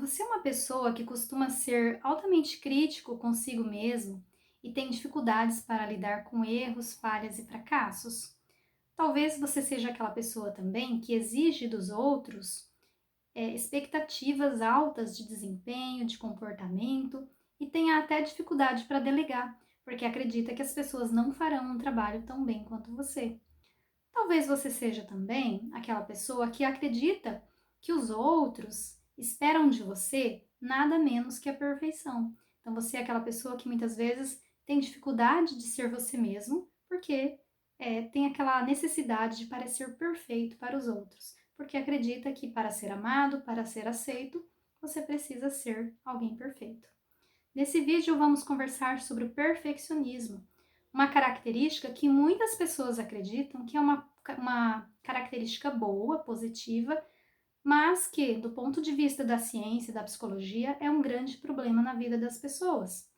Você é uma pessoa que costuma ser altamente crítico consigo mesmo e tem dificuldades para lidar com erros, falhas e fracassos? Talvez você seja aquela pessoa também que exige dos outros expectativas altas de desempenho, de comportamento e tenha até dificuldade para delegar, porque acredita que as pessoas não farão um trabalho tão bem quanto você. Talvez você seja também aquela pessoa que acredita que os outros esperam de você nada menos que a perfeição. Então você é aquela pessoa que muitas vezes tem dificuldade de ser você mesmo, porque tem aquela necessidade de parecer perfeito para os outros, porque acredita que para ser amado, para ser aceito, você precisa ser alguém perfeito. Nesse vídeo vamos conversar sobre o perfeccionismo, uma característica que muitas pessoas acreditam que é uma característica boa, positiva, mas que, do ponto de vista da ciência e da psicologia, é um grande problema na vida das pessoas.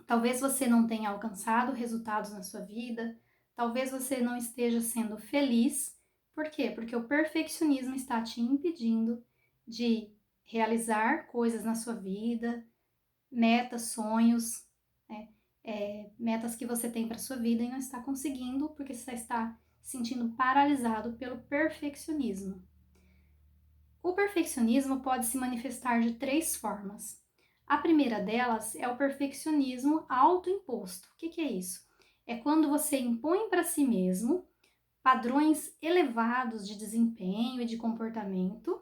Talvez você não tenha alcançado resultados na sua vida, talvez você não esteja sendo feliz. Por quê? Porque o perfeccionismo está te impedindo de realizar coisas na sua vida, metas, sonhos, né? Metas que você tem para sua vida e não está conseguindo porque você está se sentindo paralisado pelo perfeccionismo. O perfeccionismo pode se manifestar de três formas. A primeira delas é o perfeccionismo autoimposto. O que é isso? É quando você impõe para si mesmo padrões elevados de desempenho e de comportamento,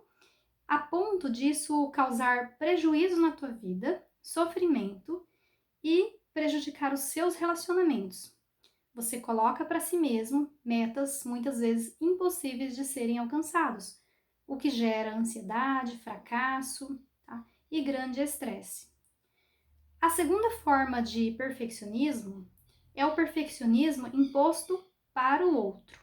a ponto disso causar prejuízo na tua vida, sofrimento e prejudicar os seus relacionamentos. Você coloca para si mesmo metas muitas vezes impossíveis de serem alcançados, o que gera ansiedade, fracasso, tá? E grande estresse. A segunda forma de perfeccionismo é o perfeccionismo imposto para o outro.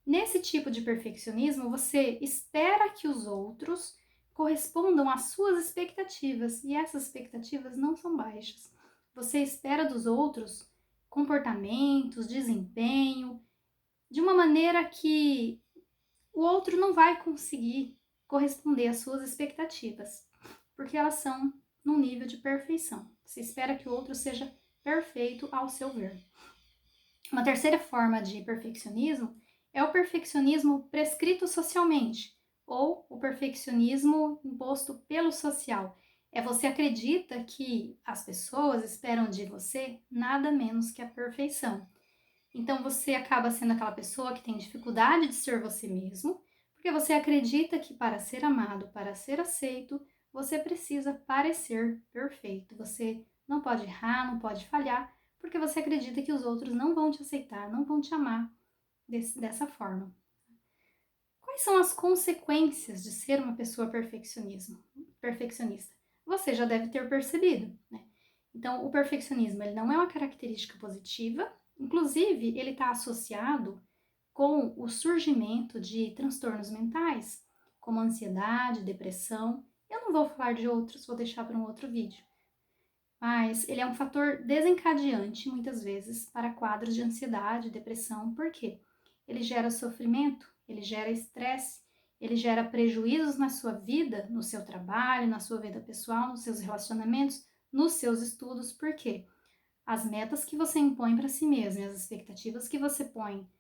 Nesse tipo de perfeccionismo, você espera que os outros correspondam às suas expectativas, e essas expectativas não são baixas. Você espera dos outros comportamentos, desempenho, de uma maneira que o outro não vai conseguir corresponder às suas expectativas, porque elas são num nível de perfeição. Você espera que o outro seja perfeito ao seu ver. Uma terceira forma de perfeccionismo é o perfeccionismo prescrito socialmente, ou o perfeccionismo imposto pelo social. Você acredita que as pessoas esperam de você nada menos que a perfeição. Então você acaba sendo aquela pessoa que tem dificuldade de ser você mesmo, porque você acredita que para ser amado, para ser aceito, você precisa parecer perfeito. Você não pode errar, não pode falhar, porque você acredita que os outros não vão te aceitar, não vão te amar dessa forma. Quais são as consequências de ser uma pessoa perfeccionista? Você já deve ter percebido, né? Então, o perfeccionismo ele não é uma característica positiva, inclusive ele está associado com o surgimento de transtornos mentais, como ansiedade, depressão. Eu não vou falar de outros, vou deixar para um outro vídeo. Mas ele é um fator desencadeante, muitas vezes, para quadros de ansiedade, depressão. Por quê? Ele gera sofrimento, ele gera estresse, ele gera prejuízos na sua vida, no seu trabalho, na sua vida pessoal, nos seus relacionamentos, nos seus estudos. Por quê? As metas que você impõe para si mesmo e as expectativas que você põe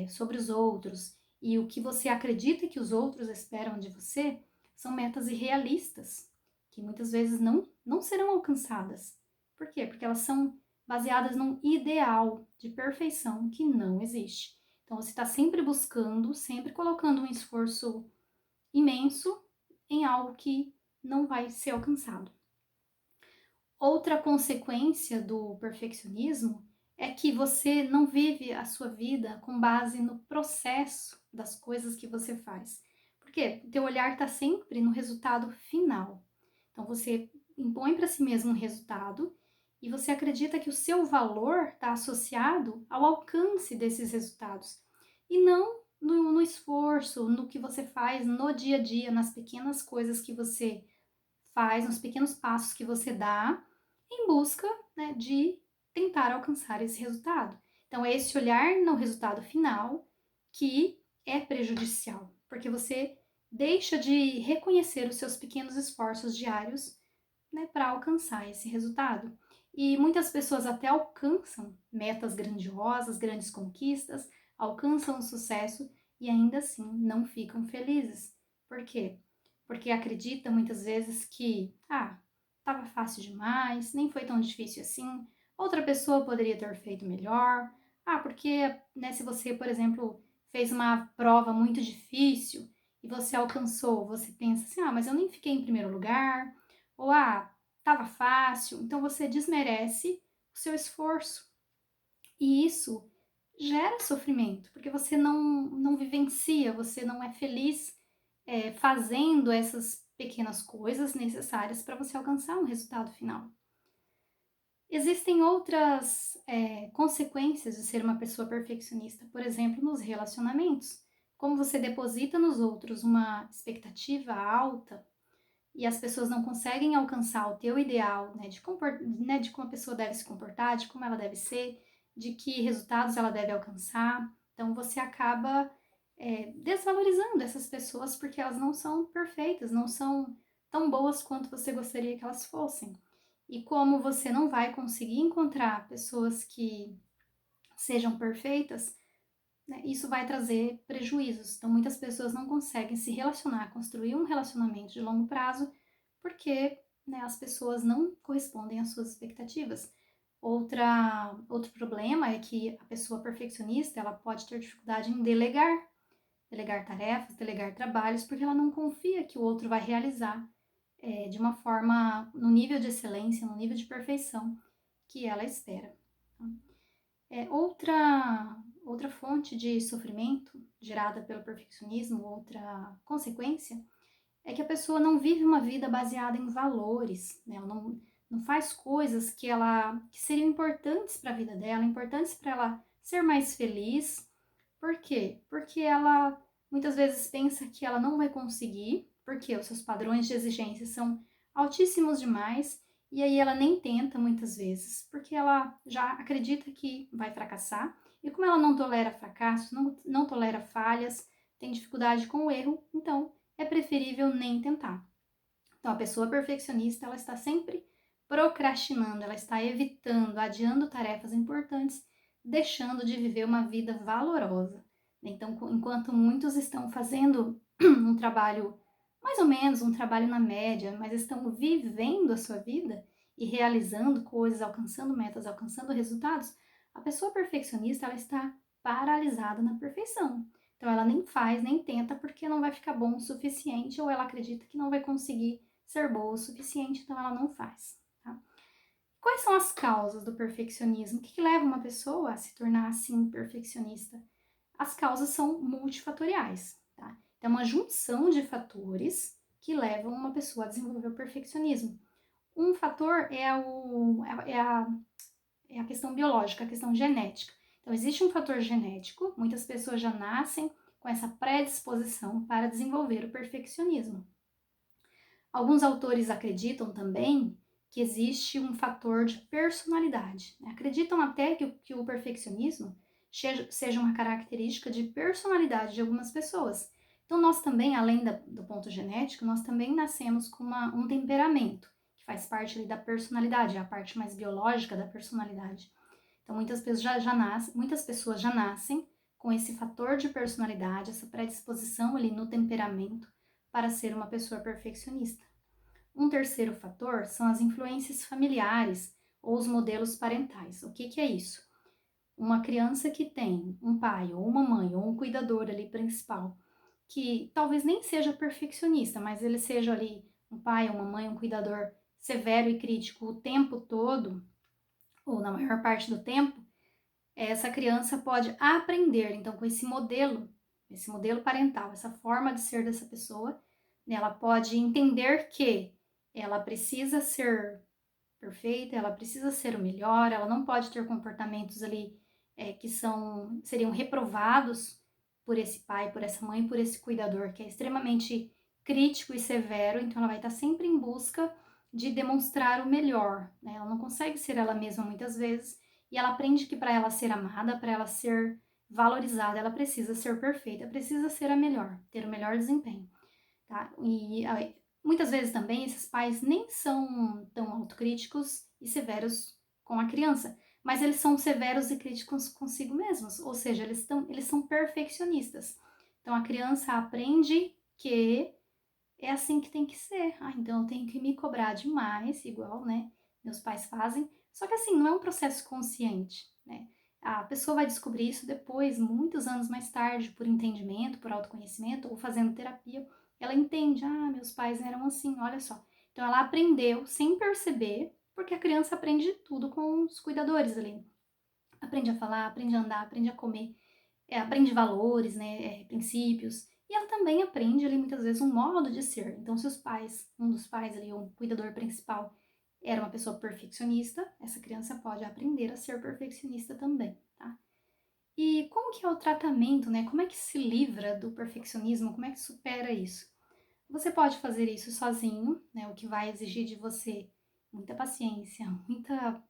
sobre os outros e o que você acredita que os outros esperam de você são metas irrealistas, que muitas vezes não serão alcançadas. Por quê? Porque elas são baseadas num ideal de perfeição que não existe. Então você está sempre buscando, sempre colocando um esforço imenso em algo que não vai ser alcançado. Outra consequência do perfeccionismo é que você não vive a sua vida com base no processo das coisas que você faz. Por quê? O teu olhar está sempre no resultado final. Então você impõe para si mesmo um resultado e você acredita que o seu valor está associado ao alcance desses resultados e não no esforço, no que você faz no dia a dia, nas pequenas coisas que você faz, nos pequenos passos que você dá em busca, né, de tentar alcançar esse resultado. Então, é esse olhar no resultado final que é prejudicial, porque você deixa de reconhecer os seus pequenos esforços diários, né, para alcançar esse resultado. E muitas pessoas até alcançam metas grandiosas, grandes conquistas, alcançam o sucesso e ainda assim não ficam felizes. Por quê? Porque acreditam muitas vezes que, estava fácil demais, nem foi tão difícil assim, outra pessoa poderia ter feito melhor. Porque, né, se você, por exemplo, fez uma prova muito difícil e você alcançou, você pensa assim: mas eu nem fiquei em primeiro lugar, ou estava fácil, então você desmerece o seu esforço. E isso gera sofrimento, porque você não vivencia, você não é feliz fazendo essas pequenas coisas necessárias para você alcançar um resultado final. Existem outras consequências de ser uma pessoa perfeccionista, por exemplo, nos relacionamentos. Como você deposita nos outros uma expectativa alta e as pessoas não conseguem alcançar o teu ideal, de como a pessoa deve se comportar, de como ela deve ser, de que resultados ela deve alcançar. Então você acaba desvalorizando essas pessoas porque elas não são perfeitas, não são tão boas quanto você gostaria que elas fossem. E como você não vai conseguir encontrar pessoas que sejam perfeitas, né, isso vai trazer prejuízos. Então, muitas pessoas não conseguem se relacionar, construir um relacionamento de longo prazo, porque, né, as pessoas não correspondem às suas expectativas. Outro problema é que a pessoa perfeccionista ela pode ter dificuldade em delegar tarefas, delegar trabalhos, porque ela não confia que o outro vai realizar de uma forma, no nível de excelência, no nível de perfeição que ela espera. Outra fonte de sofrimento gerada pelo perfeccionismo, outra consequência, é que a pessoa não vive uma vida baseada em valores, né? Ela não faz coisas que seriam importantes para a vida dela, importantes para ela ser mais feliz. Por quê? Porque ela muitas vezes pensa que ela não vai conseguir, porque os seus padrões de exigência são altíssimos demais, e aí ela nem tenta muitas vezes, porque ela já acredita que vai fracassar, e como ela não tolera fracassos, não tolera falhas, tem dificuldade com o erro, então é preferível nem tentar. Então a pessoa perfeccionista, ela está sempre procrastinando, ela está evitando, adiando tarefas importantes, deixando de viver uma vida valorosa. Então, enquanto muitos estão fazendo um trabalho mais ou menos, um trabalho na média, mas estão vivendo a sua vida e realizando coisas, alcançando metas, alcançando resultados, a pessoa perfeccionista ela está paralisada na perfeição. Então ela nem faz, nem tenta porque não vai ficar bom o suficiente ou ela acredita que não vai conseguir ser boa o suficiente, então ela não faz. Tá? Quais são as causas do perfeccionismo? O que leva uma pessoa a se tornar assim perfeccionista? As causas são multifatoriais, tá? Então, uma junção de fatores que levam uma pessoa a desenvolver o perfeccionismo. Um fator é a questão biológica, a questão genética. Então, existe um fator genético, muitas pessoas já nascem com essa predisposição para desenvolver o perfeccionismo. Alguns autores acreditam também que existe um fator de personalidade. Né? Acreditam até que o perfeccionismo seja uma característica de personalidade de algumas pessoas. Então, nós também, além do ponto genético, nós também nascemos com um temperamento, que faz parte ali da personalidade, é a parte mais biológica da personalidade. Então, muitas pessoas já nascem com esse fator de personalidade, essa predisposição ali no temperamento para ser uma pessoa perfeccionista. Um terceiro fator são as influências familiares ou os modelos parentais. O que é isso? Uma criança que tem um pai ou uma mãe ou um cuidador ali principal que talvez nem seja perfeccionista, mas ele seja ali um pai, uma mãe, um cuidador severo e crítico o tempo todo, ou na maior parte do tempo, essa criança pode aprender, então, com esse modelo parental, essa forma de ser dessa pessoa, ela pode entender que ela precisa ser perfeita, ela precisa ser o melhor, ela não pode ter comportamentos ali que seriam reprovados por esse pai, por essa mãe, por esse cuidador, que é extremamente crítico e severo, então ela vai estar sempre em busca de demonstrar o melhor, né? Ela não consegue ser ela mesma muitas vezes, e ela aprende que para ela ser amada, para ela ser valorizada, ela precisa ser perfeita, precisa ser a melhor, ter o melhor desempenho. tá? Muitas vezes também esses pais nem são tão autocríticos e severos com a criança, mas eles são severos e críticos consigo mesmos, ou seja, eles são perfeccionistas. Então a criança aprende que é assim que tem que ser. Ah, então eu tenho que me cobrar demais, igual, né, meus pais fazem. Só que assim, não é um processo consciente, né? A pessoa vai descobrir isso depois, muitos anos mais tarde, por entendimento, por autoconhecimento ou fazendo terapia. Ela entende, ah, meus pais eram assim, olha só. Então ela aprendeu sem perceber, porque a criança aprende tudo com os cuidadores ali. Aprende a falar, aprende a andar, aprende a comer, aprende valores, né, princípios, e ela também aprende ali muitas vezes um modo de ser. Então, se os pais, um dos pais ali, um cuidador principal, era uma pessoa perfeccionista, essa criança pode aprender a ser perfeccionista também, tá? E como que é o tratamento, né? Como é que se livra do perfeccionismo? Como é que supera isso? Você pode fazer isso sozinho, né? O que vai exigir de você muita paciência, muita,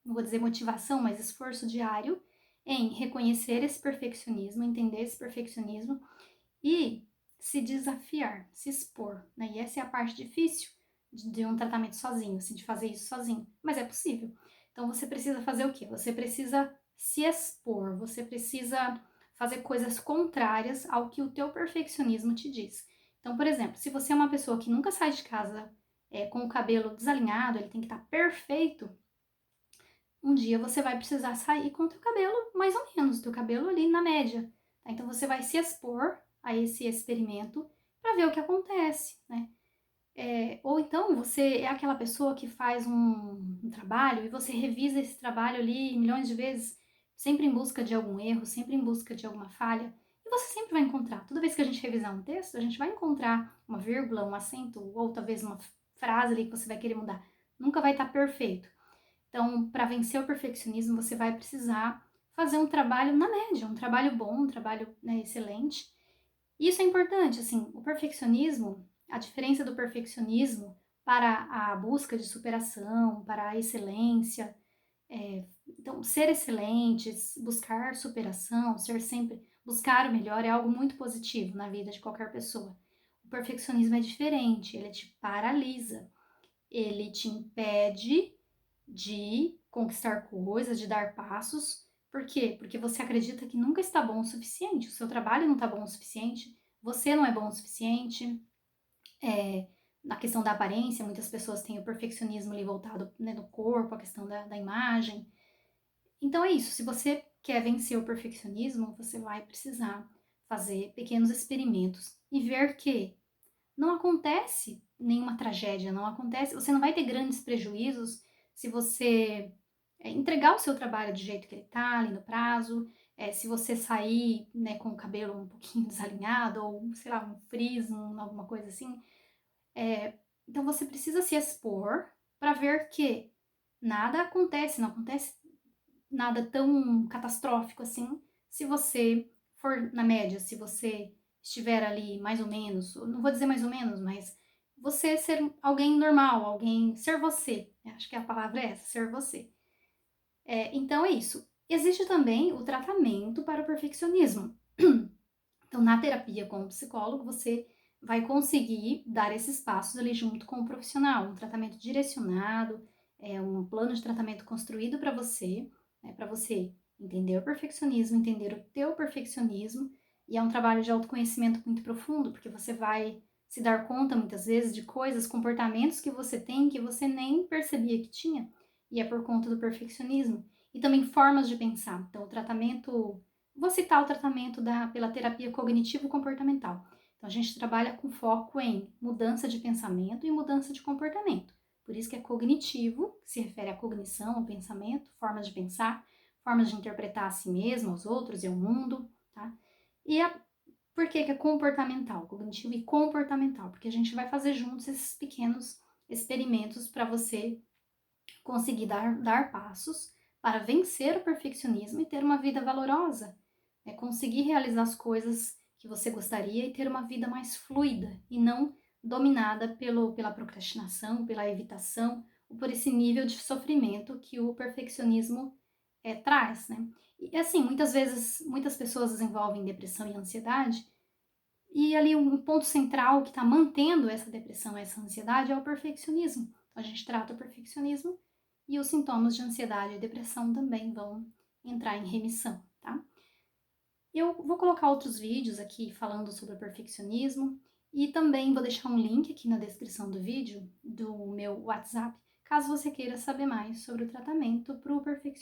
não vou dizer motivação, mas esforço diário em reconhecer esse perfeccionismo, entender esse perfeccionismo e se desafiar, se expor, né? E essa é a parte difícil de um tratamento sozinho, assim, de fazer isso sozinho, mas é possível. Então você precisa fazer o quê? Você precisa se expor, você precisa fazer coisas contrárias ao que o teu perfeccionismo te diz. Então, por exemplo, se você é uma pessoa que nunca sai de casa com o cabelo desalinhado, ele tem que estar perfeito, um dia você vai precisar sair com o teu cabelo mais ou menos, o teu cabelo ali na média. Tá? Então você vai se expor a esse experimento para ver o que acontece, né? Ou então você é aquela pessoa que faz um trabalho e você revisa esse trabalho ali milhões de vezes, sempre em busca de algum erro, sempre em busca de alguma falha. E você sempre vai encontrar. Toda vez que a gente revisar um texto, a gente vai encontrar uma vírgula, um acento, ou talvez uma frase ali que você vai querer mudar. Nunca vai estar perfeito. Então, para vencer o perfeccionismo, você vai precisar fazer um trabalho na média, um trabalho bom, um trabalho, né, excelente. E isso é importante, assim, o perfeccionismo, a diferença do perfeccionismo para a busca de superação, para a excelência. Então, ser excelentes, buscar superação, ser sempre, buscar o melhor é algo muito positivo na vida de qualquer pessoa. O perfeccionismo é diferente, ele te paralisa, ele te impede de conquistar coisas, de dar passos. Por quê? Porque você acredita que nunca está bom o suficiente, o seu trabalho não está bom o suficiente, você não é bom o suficiente. É, na questão da aparência, muitas pessoas têm o perfeccionismo ali voltado, né, no corpo, a questão da imagem. Então é isso, se você quer vencer o perfeccionismo, você vai precisar fazer pequenos experimentos e ver que não acontece nenhuma tragédia, não acontece, você não vai ter grandes prejuízos se você entregar o seu trabalho do jeito que ele tá, ali no prazo, se você sair, né, com o cabelo um pouquinho desalinhado, ou, sei lá, um frizz, alguma coisa assim. Então você precisa se expor para ver que nada acontece, não acontece nada tão catastrófico assim, se você for na média, se você estiver ali mais ou menos, não vou dizer mais ou menos, mas você ser alguém normal, alguém, ser você, acho que a palavra é essa, ser você. Então é isso. Existe também o tratamento para o perfeccionismo. Então, na terapia com o psicólogo, você vai conseguir dar esses passos ali junto com o profissional, um tratamento direcionado, um plano de tratamento construído para você, né, para você entender o perfeccionismo, entender o teu perfeccionismo, e é um trabalho de autoconhecimento muito profundo, porque você vai se dar conta muitas vezes de coisas, comportamentos que você tem que você nem percebia que tinha, e é por conta do perfeccionismo. E também formas de pensar. Então, o tratamento. Vou citar o tratamento pela terapia cognitivo-comportamental. Então, a gente trabalha com foco em mudança de pensamento e mudança de comportamento. Por isso que é cognitivo, que se refere à cognição, ao pensamento, formas de pensar, formas de interpretar a si mesmo, aos outros e ao mundo, tá? E por que é comportamental, cognitivo e comportamental? Porque a gente vai fazer juntos esses pequenos experimentos para você conseguir dar passos para vencer o perfeccionismo e ter uma vida valorosa, conseguir realizar as coisas que você gostaria e ter uma vida mais fluida e não dominada pela procrastinação, pela evitação ou por esse nível de sofrimento que o perfeccionismo traz, né? E assim, muitas vezes, muitas pessoas desenvolvem depressão e ansiedade E ali um ponto central que está mantendo essa depressão, essa ansiedade é o perfeccionismo. Então, a gente trata o perfeccionismo e os sintomas de ansiedade e depressão também vão entrar em remissão, tá? Eu vou colocar outros vídeos aqui falando sobre o perfeccionismo e também vou deixar um link aqui na descrição do vídeo do meu WhatsApp, caso você queira saber mais sobre o tratamento para o perfeccionismo.